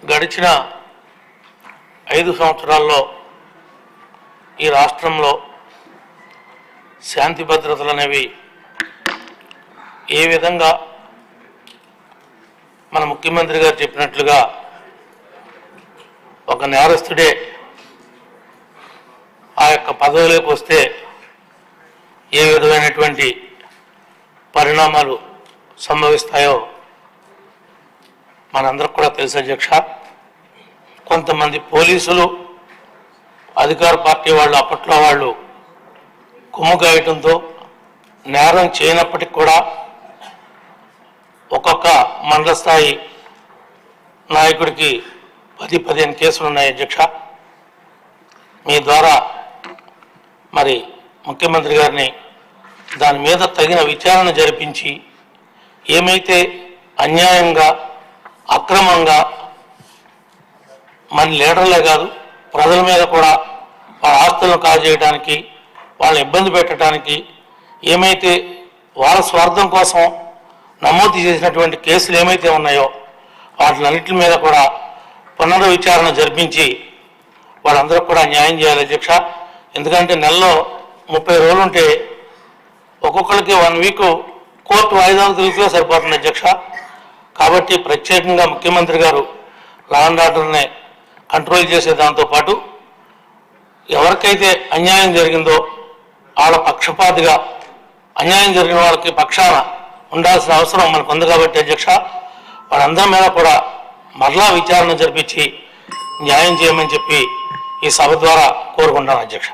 గడిచిన 5 సంవత్సరాల్లో ఈ రాష్ట్రంలో శాంతి భద్రతలు అనేవి ఏ విధంగా మన ముఖ్యమంత్రి గారు చెప్పినట్లుగా ఒక నేరస్తుడే ఆ యొక్క పదవిలోకి వస్తే ఏ విధమైనటువంటి పరిణామాలు సంభవిస్తాయో మనందరికి కూడా తెలుసు అధ్యక్ష. కొంతమంది పోలీసులు అధికార పార్టీ వాళ్ళు అప్పట్లో వాళ్ళు కుమ్ముగాయటంతో నేరం చేయనప్పటికి కూడా ఒక్కొక్క మండల స్థాయి నాయకుడికి 10-15 కేసులు ఉన్నాయి అధ్యక్ష. మీ ద్వారా మరి ముఖ్యమంత్రి గారిని దాని మీద తగిన విచారణ జరిపించి ఏమైతే అన్యాయంగా అక్రమంగా మన లీడర్లే కాదు ప్రజల మీద కూడా వాళ్ళ ఆస్తులను కాజేయడానికి వాళ్ళని ఇబ్బంది పెట్టడానికి ఏమైతే వాళ్ళ స్వార్థం కోసం నమోదు చేసినటువంటి కేసులు ఏమైతే ఉన్నాయో వాటిలన్నింటి మీద కూడా పునర్విచారణ జరిపించి వాళ్ళందరూ కూడా న్యాయం చేయాలి అధ్యక్ష. ఎందుకంటే నెలలో 30 రోజులు ఉంటే ఒక్కొక్కరికి 1 వీక్ కోర్టు వాయిదాలు తిరిగితే సరిపోతుంది అధ్యక్ష. కాబట్టి ప్రత్యేకంగా ముఖ్యమంత్రి గారు లా అండ్ ఆర్డర్ని కంట్రోల్ చేసే దాంతోపాటు ఎవరికైతే అన్యాయం జరిగిందో వాళ్ళ పక్షపాతిగా అన్యాయం జరిగిన వాళ్ళకి పక్షాన ఉండాల్సిన అవసరం మనకు ఉంది కాబట్టి అధ్యక్ష వాళ్ళందరి మీద కూడా మరలా విచారణ జరిపించి న్యాయం చేయమని చెప్పి ఈ సభ ద్వారా కోరుకుంటాను అధ్యక్ష.